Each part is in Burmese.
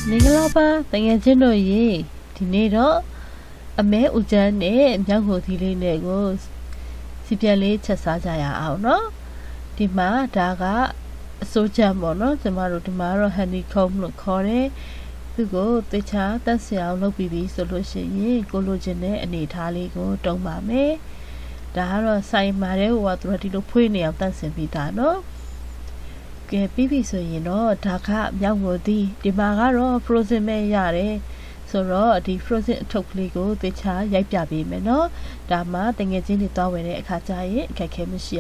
Ningalapa, Tangentiano ye, Tinedo, a me ujane, Yango Tili negos, Sipiale Chasajaya auno, Dima, Daga, Soja mono, tomorrow, honeycomb look core, to go, the cha, that's the no BB solution ye, Gologene and Italy go, don't mame. Dahara sai mare what ready to point out that's a bitano. Get baby so you know, Taka, young woody, the Magaro, frozen me yare. So raw, the frozen totally go, the cha, yapi meno, Dama, then get in the door when it katai, kakemishi,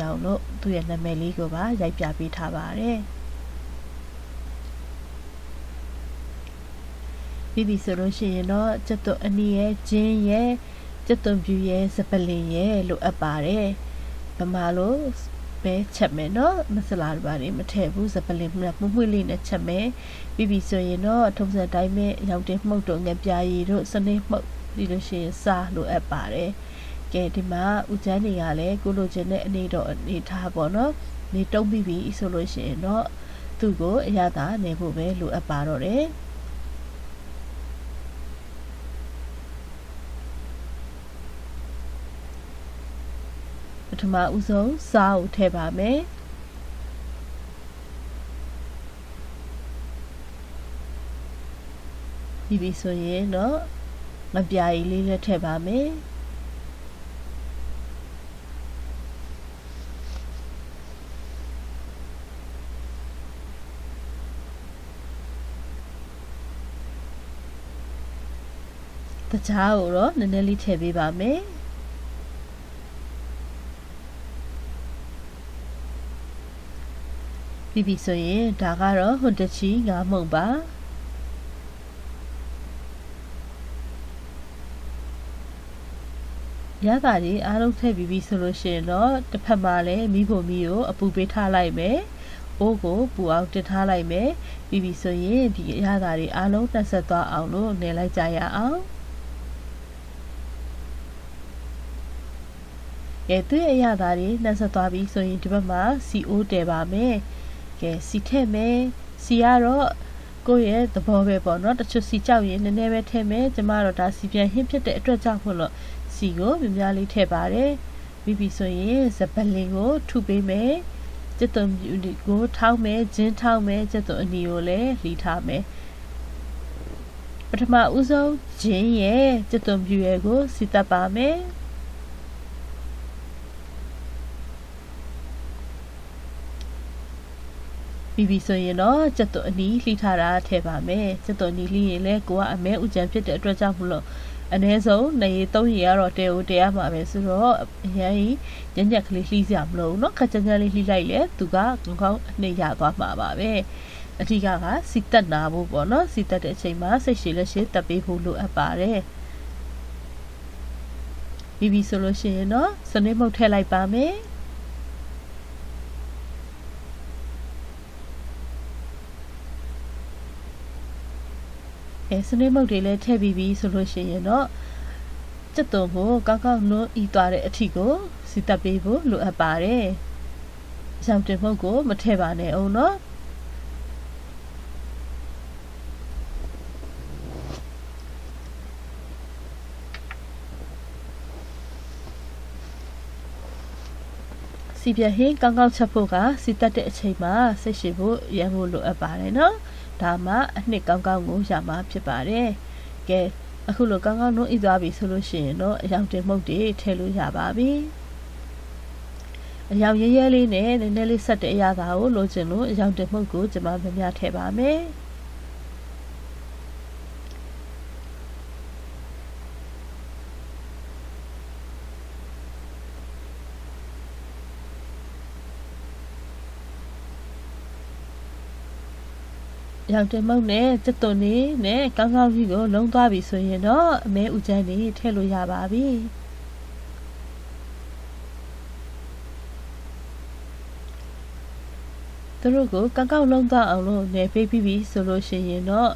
to an ameli go by, yapi tabare. Baby solution, you know, Jato Anie, Jane, ye. Chất tôm dư ye sapalin ye lo apare pamalo be chame no masala bari ma the bu sapalin ma mumwili na chame bibi so yin no thong sa dai me yaw tin mhout do ngam pya yi do sane mhout di lo shin sa lo apare ke di ma ujan ni ya le ko lo chin ne ani do ani tha po no ni tong bibi so lo shin no tu ko aya ta ne pho be lo appa do de Tama uso sao the ba me Bibi so yin no ngam pya yi li le the ba me Ta cha ko ro ne ne li the pi ba me Bibi so yin da ga ro hon ta chi nga mong ba Ya ta ji a long the bibi so lo shin no ta phat ma le mi pho mi yo apu pe tha lai me o ko pu aw tit tha lai me bibi so yin di ya ta ji a long tat sat twa aw lo ne lai ja ya aw Ye tu ya ta ji nat sat twa bi so yin di bat ma CO တဲပါမယ်ကဲစီထည့်မယ်စီကတော့ကိုယ့်ရဲ့သဘောပဲပေါ့နော်တချို့စီကြောက်ရင်နည်းနည်းပဲထည့်မယ်ကျမတော့ဒါစီပြန်ဟင်းဖြစ်တဲ့အတွက်ကြောင့်မို့လို့စီကိုများများလေးထည့်ပါတယ်ပြီးပြီဆိုရင်စပလင်ကိုထုပေးမယ်ကျက်သွန်ကိုထောင်းမယ်ဂျင်းထောင်းမယ်ကျက်သွန်အနီကိုလည်းလှီထားမယ်ပထမဦးဆုံးဂျင်းရဲ့ကျက်သွန်ပြူရဲ့ကိုစီတက်ပါမယ်Bibi so yin no ကျက်သွန်အနီးလှီထားတာထည့်ပါမယ်ကျက်သွန်အနီးလှီရင်လည်းကိုကအမဲဥကြံဖြစ်တဲ့အတွက်ကြောင့်မလို့အနည်းဆုံး2ရေ3ရေကတော့တဲကိုတဲရမှာပဲဆိုတော့အရင်ညံ့ညက်ကလေးလှီစရာမလိုဘူးเนาะခက်ကြမ်းကြမ်းလေးလှီလိုက်လေသူကကောင်းကောင်းအနေရသွားမှာပါပဲအထီးကစီတက်နာဖို့ပေါ့เนาะစီတက်တဲ့အချိန်မှာစိတ်ရှည်လက်ရှည်တက်ပေးဖို့လိုအပ်ပါတယ် Bibi soလို့ရှိရင်เนาะစနေမုတ်ထည့်လိုက်ပါမယ်စနေမုတ်တွေလည်းထည့်ပြီးဆိုလို့ရှိရင်တော့ကျက်သွန်ကိုကောင်းကောင်းနှိုးဤသွားတဲ့အထီကိုစီတက်ပေးဖို့လိုအပ်ပါတယ်။ရောင်တင်မုတ်ကိုမထည့်ပါနဲ့အောင်နော်။စီပြဟင်းကောင်းကောင်းချက်ဖို့ကစီတက်တဲ့အချိန်မှာစိတ်ရှိဖို့ရမ်းဖို့လိုအပ်ပါတယ်နော်။ဒါမှအနှစ်ကောင်းကောင်းကိုရမှာဖြစ်ပါတယ်။ကဲအခုလိုကောင်းကောင်းနှုတ်ဤသွားပြီဆိုလို့ရှိရင်တော့အယောင်တင်မှုတ်တွေထည့်လို့ရပါပြီ။အယောင်ရဲရဲလေးနဲ့နည်းနည်းလေးဆက်တဲ့အရာသာကိုလိုချင်လို့အယောင်တင်မှုတ်ကိုကျွန်မများများထည့်ပါမယ်။ရောင်တင်မုတ်နဲ့ကျက်သွန်နေနဲ့ကောင်းကောင်းကြီးကိုလုံးသွားပြီဆိုရင်တော့အမဲဥကျန်းနေထည့်လို့ရပါပြီသူတို့ကိုကောင်းကောင်းလုံးသွားအောင်လို့နေပေးပြီးဆိုလို့ရှိရင်တော့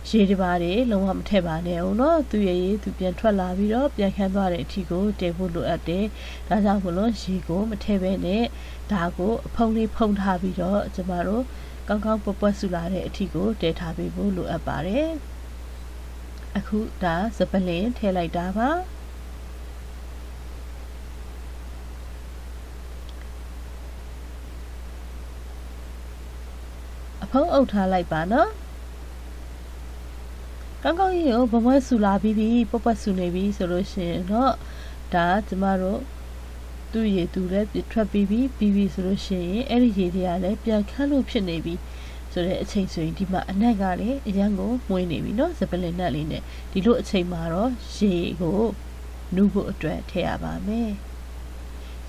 ရေတပါးတွေလုံးဝမထည့်ပါနဲ့အောင်နော်သူရဲ့ရေသူပြန်ထွက်လာပြီးတော့ပြန်ခန်းသွားတဲ့အထီကိုတည်ဖို့လိုအပ်တယ်ဒါကြောင့်မလို့ရေကိုမထည့်ဘဲနဲ့ဒါကိုအဖုံးလေးဖုံးထားပြီးတော့ကျမတို့ ကောင်းကောင်းပွက်ပွက်ဆူလာတဲ့အထိကိုတည်ထားပေးဖို့လိုအပ်ပါတယ်အခုဒါစပလင်ထည့်လိုက်တာပါအဖုံးအုပ်ထားလိုက်ပါနော်ကောင်းကောင်းကြီးကိုဘဝဆူလာပြီးပြီပွက်ပွက်ဆူနေပြီဆိုလို့ရှိရင်တော့ဒါကျမတို့သူ့ရည်သူလည်းထွက်ပြီးပြီဆိုလို့ရှိရင်အဲ့ဒီရည်တွေကလည်းပြန်ခန့်လို့ဖြစ်နေပြီဆိုတဲ့အချိန်ဆိုရင်ဒီမှာအနက်ကလည်းအရန်ကိုမွေးနေပြီเนาะစပလင်နက်လေးနဲ့ဒီလိုအချိန်မှာတော့ရေကိုနူးဖို့အတွက်ထည့်ရပါမယ်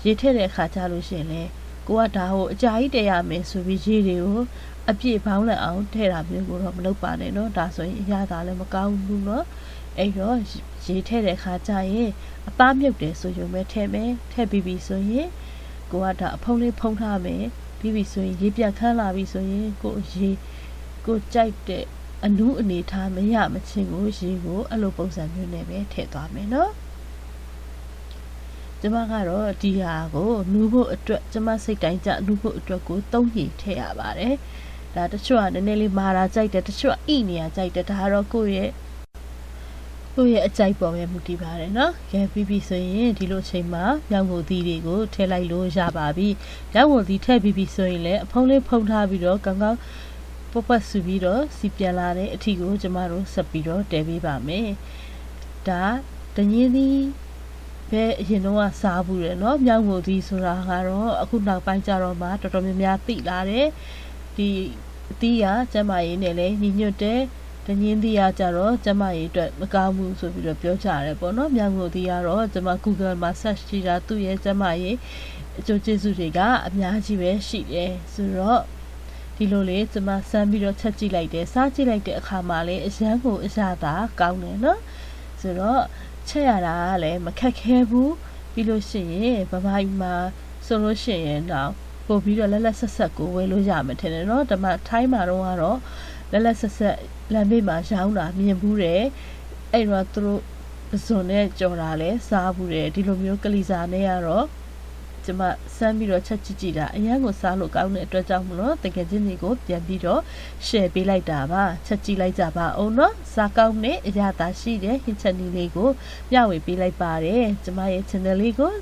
ရေထည့်တဲ့အခါကျလို့ရှိရင်လေကိုကဒါကိုအကြာကြီးတည်ရမယ်ဆိုပြီးရေတွေကိုအပြည့်ပေါင်းလက်အောင်ထည့်တာမျိုးကိုတော့မလုပ်ပါနဲ့เนาะဒါဆိုရင်အရသာလည်းမကောင်းဘူးเนาะအဲ့တော့ရေထည့်တဲ့အခါကျရင်အသားမြုပ်တယ်ဆိုရုံပဲထည့်မယ်ထည့်ပြီးပြီဆိုရင်ကိုကဒါအဖုံးလေးဖုံးထားမယ်ပြီးပြီဆိုရင်ရေပြတ်ခန်းလာပြီဆိုရင်ကိုကြိုက်တဲ့အနူးအနေထားမရမချင်းကိုရေကိုအဲ့လိုပုံစံမျိုးနဲ့ပဲထည့်သွားမယ်နော်ကျမကတော့ဒီဟာကိုနူးဖို့အတွက်ကျမစိတ်တိုင်းကြနူးဖို့အတွက်ကို3ရေထည့်ရပါတယ်ဒါတချို့ကနည်းနည်းလေးမာတာကြိုက်တယ်တချို့ကဣနေရကြိုက်တယ်ဒါကတော့ကိုယ့်ရဲ့အကြိုက်ပေါ်ပဲမူတည်ပါတယ်နော်။ခဲပြီးပြီဆိုရင်ဒီလိုအချိန်မှာမြောက်ငိုသီးတွေကိုထည့်လိုက်လို့ရပါပြီ။မြောက်ငိုသီးထည့်ပြီးပြီဆိုရင်လည်းအဖုံးလေးဖုံးထားပြီးတော့ကောင်းကောင်းပွက်ပွက်ဆူပြီးတော့စီပြန်လာတဲ့အထီကိုကျမတို့ဆက်ပြီးတော့တည်ပေးပါမယ်။ဒါတညင်းသီးပဲအရင်တော့စားဘူးတယ်နော်။မြောက်ငိုသီးဆိုတာကတော့အခုနောက်ပိုင်းကျတော့မှတော်တော်များများသိလာတယ်။ဒီအသီးကကျမရင်းနဲ့လည်းညီညွတ်တဲ့တညင်းသီးရကြတော့ကျမရေးအတွက်မကောင်းဘူးဆိုပြီးတော့ပြောကြရတယ်ပေါ့နော်မြောင်ငိုသီးကတော့ကျမ Google မှာ search ကြည့်တာသူ့ရဲ့ကျမရေးအကျိုးကျေးဇူးတွေကအများကြီးပဲရှိတယ်ဆိုတော့ဒီလိုလေးကျမစမ်းပြီးတော့ချက်ကြည့်လိုက်တယ်စားကြည့်လိုက်တဲ့အခါမှာလည်းအရန်ကိုအရသာကောင်းတယ်နော်ဆိုတော့ချက်ရတာကလည်းမခက်ခဲဘူးပြီးလို့ရှိရင်ဗမာပြည်မှာဆိုလို့ရှိရင်တော့ပို့ပြီးတော့လက်ဆက်ဆက်ကိုဝယ်လို့ရမှာထင်တယ်နော်ဒါမှထိုင်းမှာတော့ကတော့လက်ဆက်ဆက်လမ်းဘေးမှာရောင်းတာမြင်ဘူးတယ်အဲ့တော့သူတို့ပဇွန်နဲ့ကြော်တာလဲစားဘူးတယ်ဒီလိုမျိုးကလီစာနဲ့ကတော့ကျမစမ်းပြီးတော့ချက်ကြည့်တာအရန်ကိုစားလို့ကောင်းတဲ့အတွက်ကြောင့်မလို့တကယ်ချင်းတွေကိုပြန်ပြီးတော့ share ပေးလိုက်တာပါချက်ကြည့်လိုက်ကြပါအောင်နော်စားကောင်းတဲ့အရာသာရှိတဲ့ဟင်းချက်နည်းလေးကိုမျှဝေပေးလိုက်ပါတယ်ကျမရဲ့ channel လေးကို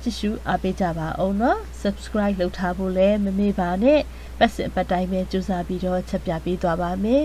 ကြည့်ရှုအားပေးကြပါအောင်နော် subscribe လုပ်ထားဖို့လည်းမမေ့ပါနဲ့ပတ်စင်ပတ်တိုင်းပဲကြိုးစားပြီးတော့ချက်ပြပေးသွားပါမယ်